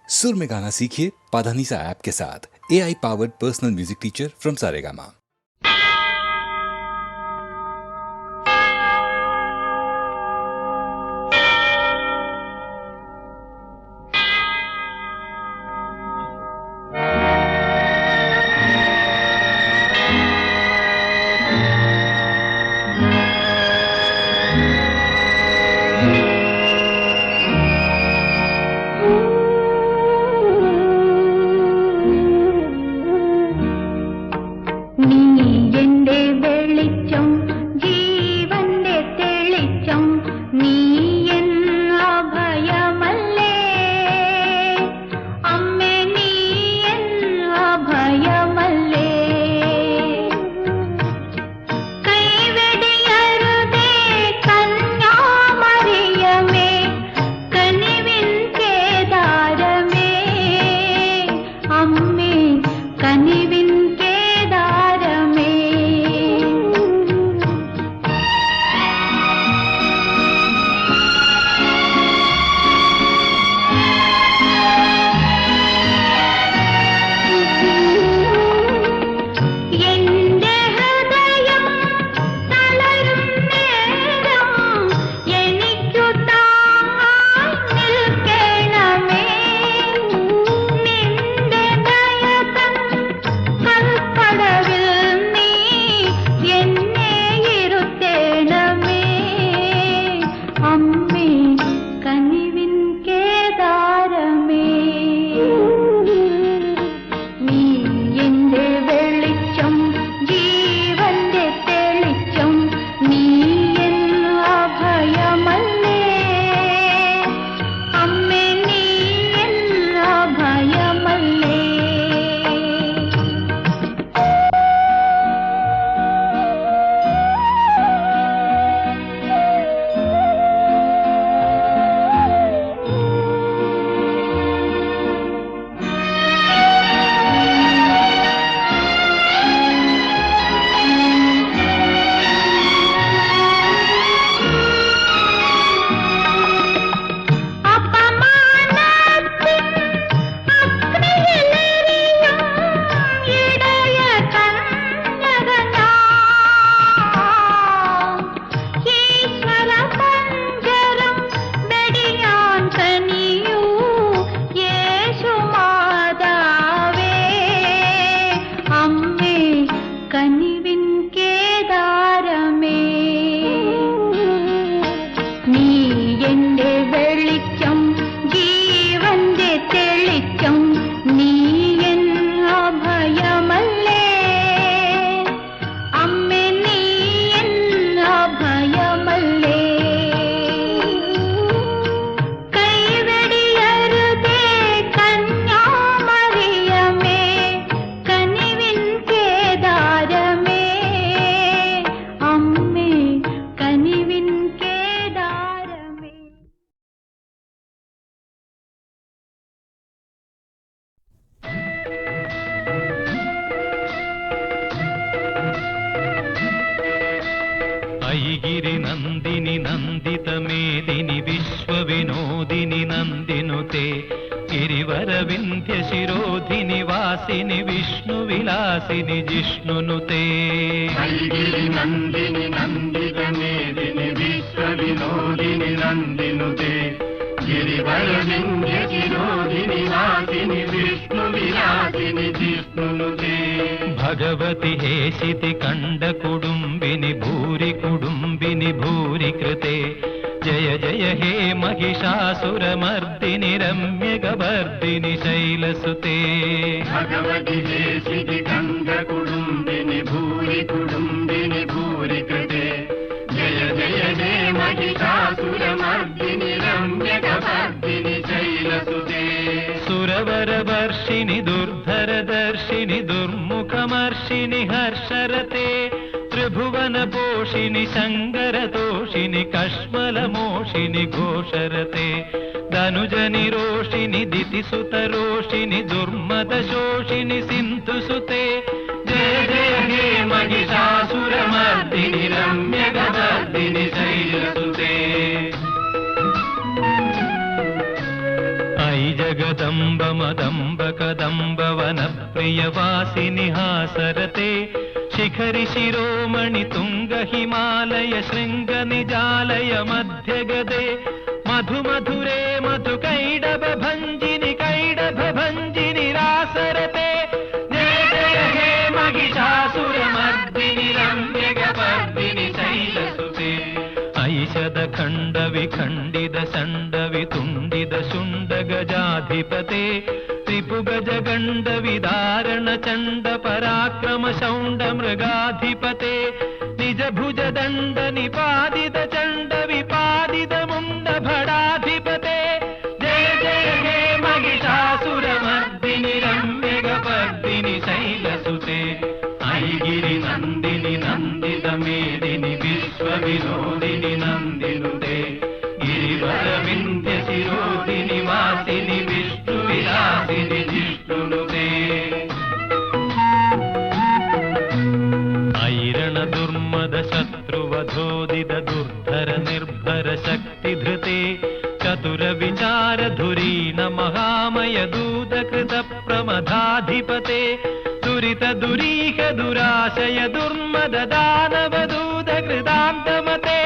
सुर में गाना सीखिए पाधानीसा ऐप के साथ। AI powered personal music teacher from Saregama. ऐगिरि नन्दिनि नन्दितमेदिनि विश्वविनोदिनि नन्दिनुते गिरिवरविन्ध्यशिरोधिनि वासिनि विष्णुविलासिनि जिष्णुनुते। ऐगिरि नन्दिनि नन्दितमेदिनि विश्वविनोदिनि नन्दिनुते गिरिवरविन्ध्यशिरोधिनि वासिनि विष्णुविलासिनि जिष्णुनुते। भगवति हेशिति कंड कुडुम्बिनि भूरि कुडुम्बिनि भूरि कृते जय जय हे महिषासुरमर्दिनि रम्यगवर्दिनि शैलसुते। भगवति हेशिति कंड कुडुम्बिनि भूरि कुडुम्बिनि भूरि कृते जय जय हे महिषासुरमर्दिनि रम्यगवर्दिनि शैलसुते। सुरवरवर्षिणि दुर्धरदर्शिनि दुर्मुखमर्षिणि हर्षरते त्रिभुवनपोषिणि शङ्करतोषिणि कश्मलमोषिणि घोषरते धनुजनिरोषिणि दितिसुतरोषिणि दुर्मदशोषिणि सिन्धुसुते जय जय हे महिषासुरमर्दिनि रम्यगवर्दिनि शैलसुते। ऐ जगदम्ब मदम्ब कदम्ब वनप्रियवासिनि हासरते शिखरि शिरोमणि तुंग हिमालय शृंग निजालय मध्यगदे मधु मधुरे मधु कैडभ भंजिनि रासरते जय जय हे महिषासुरमर्दिनि रम्यगवर्दिनि शैलसुते ऐषद खण्ड विखण्डित षण्ड वितुण्डित शुण्ड गजाधिपते त्रिपुगज गण्ड विदारण चण्ड पराक्रम शौण्ड मृगाधिपते निज भुज दण्ड निपादित चण्ड विपादित मुण्ड भडाधिपते जय जय हे महिषासुरमर्दिनि रम्यगवर्दिनि शैलसुते ऐगिरि नन्दिनि नन्दित मेदिनि विश्वविनोदिनि नन्दिनुते गिरिवर विन्ध्य शिरोदिनि वासिनि विष्णुविलासिनि जिष्णुनुते ऐरण दुर्मद शत्रुवधोदित दुर्धर निर्भर शक्तिधृते चतुर विचार धुरीन महामय दूत कृत प्रमदाधिपते दुरित दुरीह दुराशय दुर्मद दानव दूत कृतान्तमते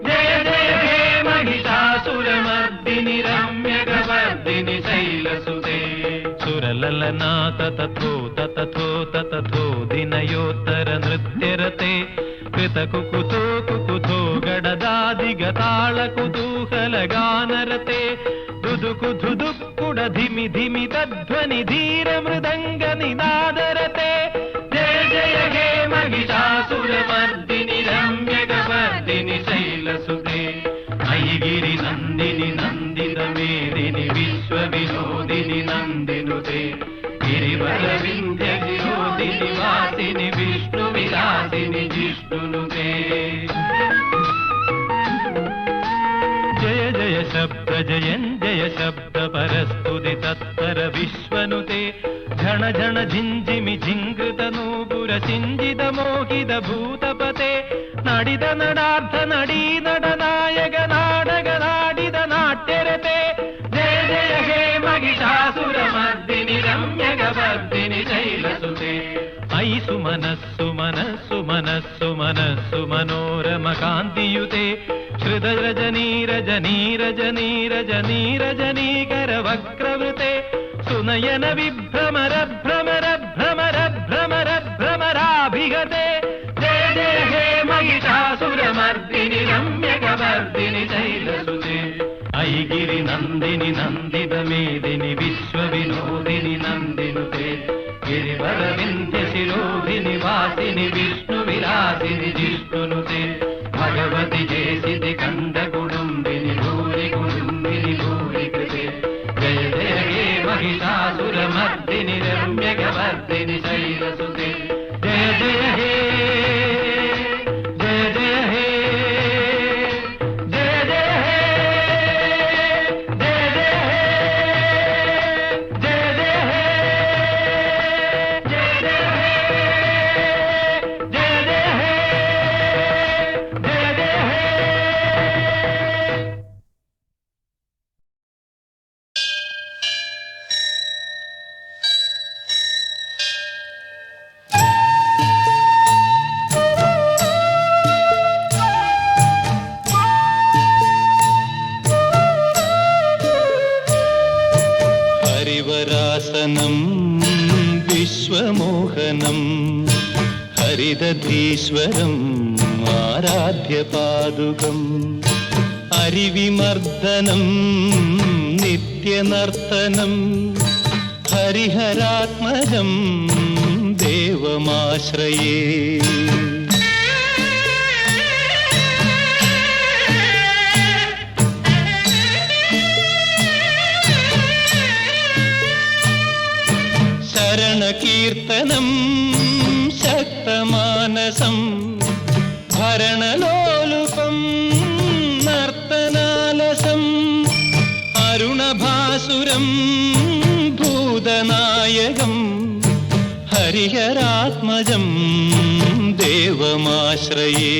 जय जय हे महिषासुरमर्दिनि रम्यगवर्दिनि शैलसुते सुरललनाथ तथो दिनयोत्तर नृत्यरते कृतकुकुतो कुकुतो गडदादिगताळ कुतूहल गानरते दुदुकु धुदुक्कुड धिमि धिमि तध्वनि धीर मृदङ्ग निनादरते जय जय हे महिषासुरमर्दिनि रम्यगवर्दिनि शैलसुते ऐगिरि नन्दिनि नन्दित मेदिनि विश्वविनोदिनि नन्दिनुते गिरिवर विन्ध्य गिरोदिनि वासिनि विष्णुविलासिनि जिष्णुनुते जय जय शब्द जय शब्द परस्तुति तत्पर विश्वनुते झण झण झिञ्झिमि झिङ्कृत नूपुर सिञ्जित मोहित भूतपते नडित नडार्थ नडी नडनायक नाडग नाडित नाट्यरते जय जय हे महिषासुरमर्दिनि रम्यगवर्दिनि शैलसुते ऐ सुमनस्सु मनस्सु मनस्सु मनस्सु मनोरम कान्तियुते श्रुतरजनीरजनीरजनीरजनीरजनीकर वक्रवृते सुनयन विभ्रमर भ्रमर भ्रमर भ्रमर भ्रमराभिगते जय जय हे महिषासुरमर्दिनि रम्यगवर्दिनि शैलसुते ऐगिरि नन्दिनि नन्दित मेदिनि विश्वविनोदिनि नन्दिनुते गिरिवर विन्ध्य शिरोधिनि वासिनि विष्णुविलासिनि जिष्णुनुते भगवति जेसिति कण्ड कुडुम्बिनि भूरि कुडुम्बिनि भूरि कृते जय जय हे महिषासुरमर्दिनि रम्यगवर्दिनि शैलसुते जय जय हे जय जय हे जय जय हे जय जय हे जय जय हे जय जय हे जय जय हे जय जय हे हरिवरासनं विश्वमोहनं हरिदधीश्वरम् आराध्यपादुकम् हरिविमर्दनं नित्यनर्तनं हरिहरात्मजं देवमाश्रये शरणकीर्तनं शक्तमानसं भरणलोलुपं नर्तनालसम् अरुणभासुरं भूतनायकं हरिहरात्मजं देवमाश्रये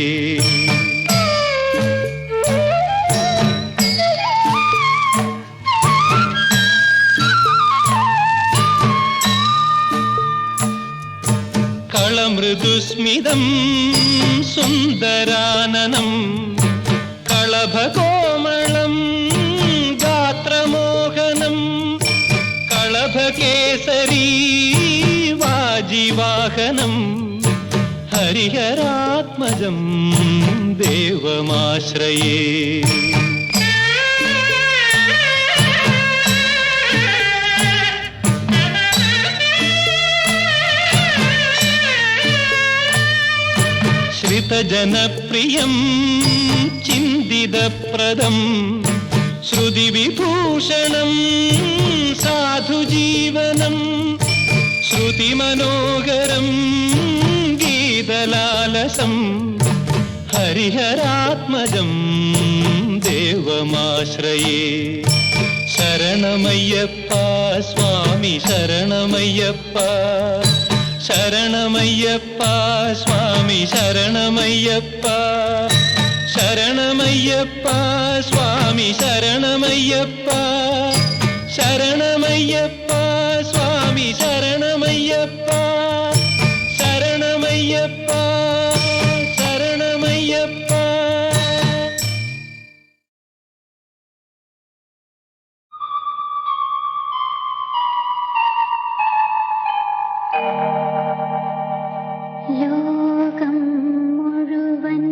മൃദുസ്മിതം സുന്ദരാനനം കളഭകോമളം ഗാത്രമോഹനം കളഭകേസരീ വാജിവാഹനം ഹരിഹരാത്മജം ദേവമാശ്രയേ. ശ്രിതജനപ്രിയം ചിന്തിതപ്രദം ശ്രുതിവിഭൂഷണം സാധുജീവനം ശ്രുതിമനോഹരം ഗീതലാലസം ഹരിഹരാത്മജം ദേവമാശ്രയേ. ശരണമയ്യപ്പ സ്വാമി ശരണമയ്യപ്പ ശരണമയ്യപ്പ സ്വാമി ശരണമയ്യപ്പ ശരണമയ്യപ്പ സ്വാമി ശരണമയ്യപ്പ ശരണമയ്യപ്പ സ്വാമി ശരണമയ്യപ്പ ശരണമയ്യപ്പ ശരണമയ്യപ്പ. ലോകം മുഴുവൻ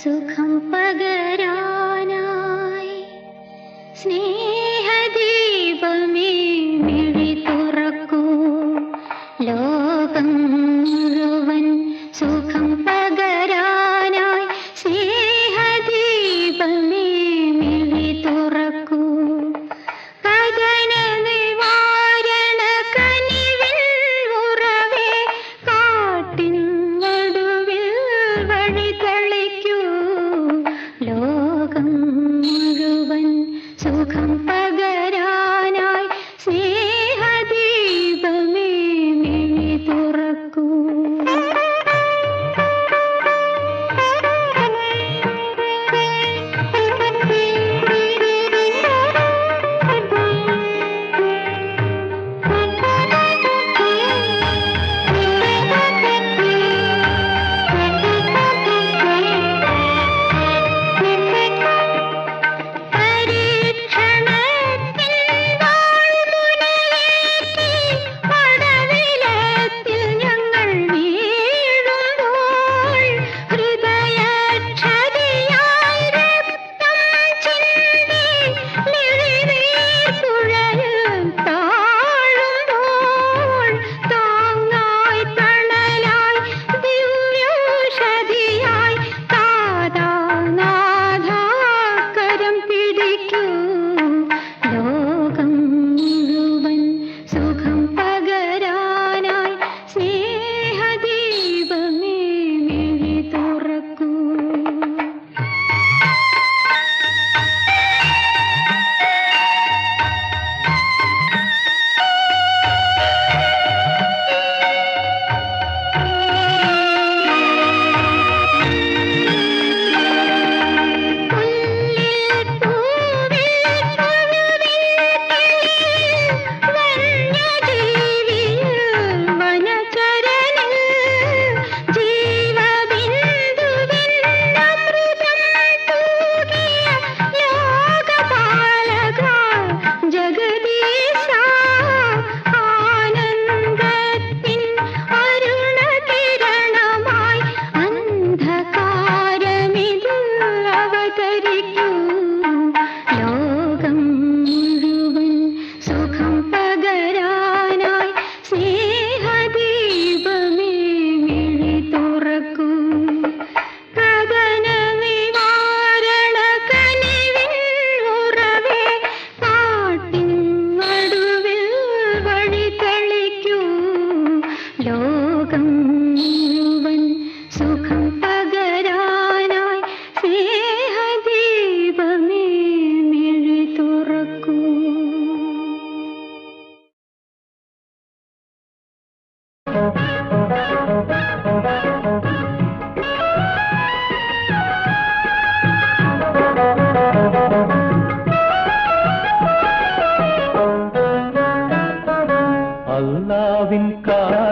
സുഖം പകരാനായി സ്നേഹദീപമേ മിഴി തുറക്കൂ. ലോകം മുഴുവൻ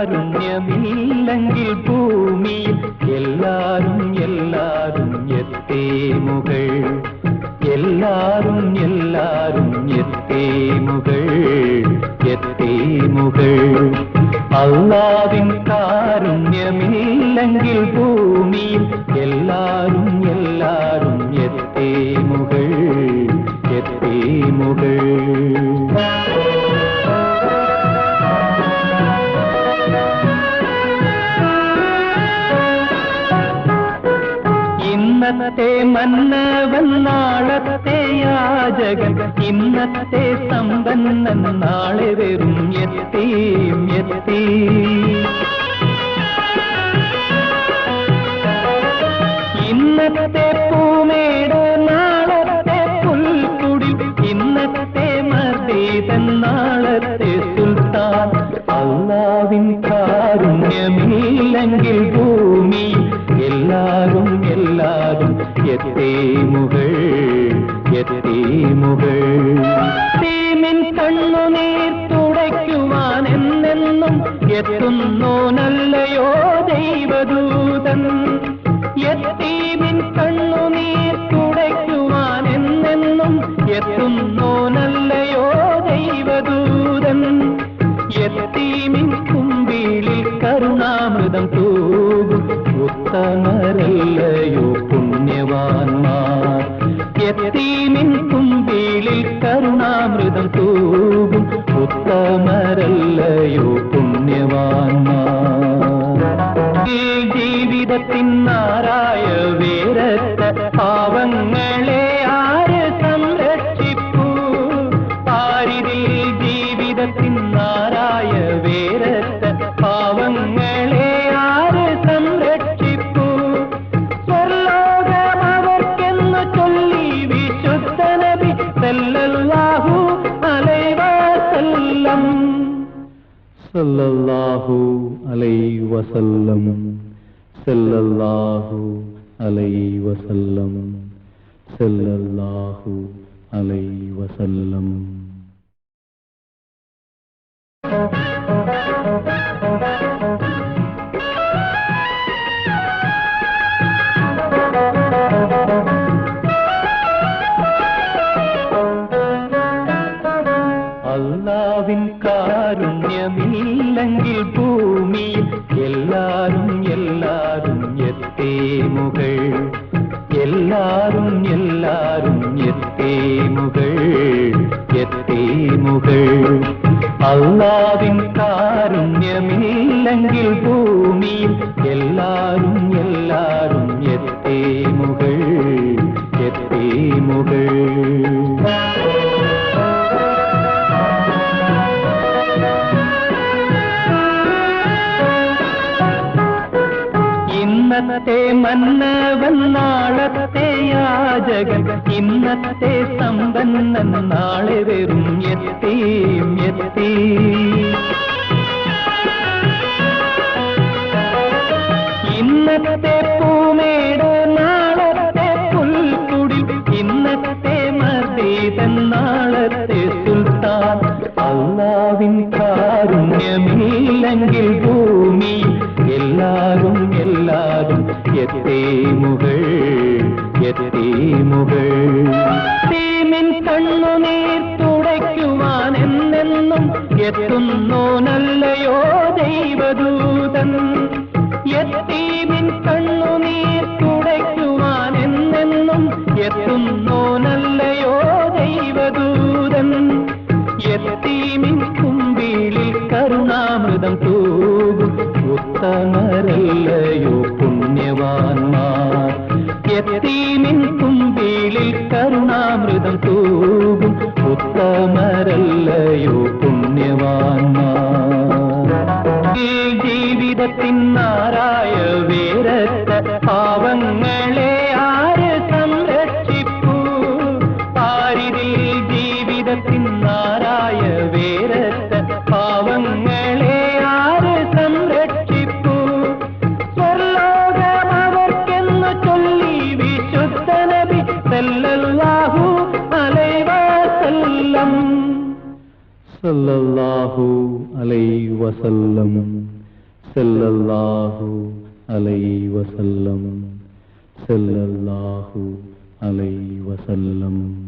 കാരുണ്യമില്ലെങ്കിൽ ഭൂമിയിൽ എല്ലാരും എല്ലാരും എത്തേ മുകൾ എല്ലാരും എല്ലാരും എത്തേ മുകൾ എത്തേ മുകൾ അല്ലാഹുവിൻ കാരുണ്യമില്ലെങ്കിൽ ഭൂമിയിൽ എല്ലാരും എല്ലാരും എത്തേ മുകൾ എത്തേ മുകൾ ഇന്നത്തെ മന്നവൻ നാളത്തെ യാചകൻ ഇന്നത്തെ സമ്പന്നൻ നാളെ വെറും എത്തിയും എത്തി ഇന്നത്തെ പൂമേട് നാളത്തെ പുൽക്കുടി ഇന്നത്തെ മർദീതൻ നാളത്തെ സുൽത്താൻ അല്ലാഹുവിൻ കാരുണ്യമില്ലെങ്കിൽ ഭൂമി എല്ലാരും എല്ലാരും എത്തേ മുകൾ എത്തേ മുകൾ തീമിൻ കണ്ണുനീർ തുടയ്ക്കുവാൻ എന്നെന്നും എത്തുന്നോനല്ലയോ ദൈവദൂതൻ യതീമിൻ കണ്ണുനീർ തുടയ്ക്കുവാൻ എന്നെന്നും എത്തുന്നോനല്ലയോ ദൈവദൂതൻ യതീമിൻ കുമ്പിളിൽ കരുണാമൃതം തൂകും ഉത്തമരല്ലയോ പുണ്യവാന്മാർ യതീമിൻ കുമ്പിളിൽ കരുണാമൃതം തൂകും ഉത്തമരല്ലയോ പുണ്യവാന്മാർ ജീവിതത്തിനാരായ വേരത്ത പാവങ്ങളെ ആര് സംരക്ഷിപ്പൂ പാരിതിൽ ജീവിതത്തിനാരായ വേരത്ത പാവങ്ങളെ ആര് സംരക്ഷിപ്പൂ സ്വർലോകം അവർക്കെന്ന് ചൊല്ലി വിശുദ്ധ നബി സല്ലല്ലാഹു അലൈഹി വസല്ലം സല്ലല്ലാഹു അലൈഹി വസല്ലം സല്ലല്ലാഹു അലൈഹി വസല്ലം സല്ലല്ലാഹു അലൈഹി വസല്ലം അല്ലാഹുവിൻ കാരുണ്യമില്ലെങ്കിൽ ഭൂമിയിൽ എല്ലാരും എല്ലാരും എത്തേ മുകൾ എല്ലാരും എല്ലാരും എത്തേ മുകൾ എത്തേ മുകൾ അല്ലാഹുവിൻ കാരുണ്യമില്ലെങ്കിൽ ഭൂമിയിൽ എല്ലാരും എല്ലാരും എത്തേ മുകൾ എത്തേ മുകൾ ഇന്നത്തെ മന്നവൻ നാളത്തെ യാചകൻ ഇന്നത്തെ സമ്പന്നൻ നാളെ വെറും എത്തിയും എത്തി ഇന്നത്തെ പൂമേട് നാളത്തെ പുൽക്കുടി ഇന്നത്തെ മർദീതൻ നാളത്തെ സുൽത്താൻ അല്ലാഹുവിൻ കാരുണ്യമില്ലെങ്കിൽ ഭൂമി എല്ലാരും എല്ലാരും എത്തേ മുകൾ എത്തേ മുകൾ തീമിൻ കണ്ണുനീർ തുടയ്ക്കുവാൻ എന്നെന്നും എത്തുന്നോനല്ലയോ ദൈവദൂതൻ യതീമിൻ കണ്ണുനീർ തുടയ്ക്കുവാൻ എന്നെന്നും എത്തുന്നോനല്ലയോ ദൈവദൂതൻ യതീമിൻ കുമ്പിളിൽ കരുണാമൃതം തൂകും ഉത്തമരല്ലയോ പുണ്യവാന്മാർ യതീമിൻ കുമ്പിളിൽ കരുണാമൃതം തൂകും ഉത്തമരല്ലയോ പുണ്യവാന്മാർ ജീവിതത്തിനാരായ വേരത്ത പാവങ്ങളെ ആര് സംരക്ഷിപ്പൂ പാരിതിൽ ജീവിതത്തിനാരായ വേരത്ത പാവങ്ങളെ ആര് സംരക്ഷിപ്പൂ സ്വർലോകം അവർക്കെന്ന് ചൊല്ലി വിശുദ്ധ നബി സല്ലല്ലാഹു അലൈഹി വസല്ലം സല്ലല്ലാഹു അലൈഹി വസല്ലം സല്ലല്ലാഹു അലൈഹി വസല്ലം സല്ലല്ലാഹു അലൈഹി വസല്ലം.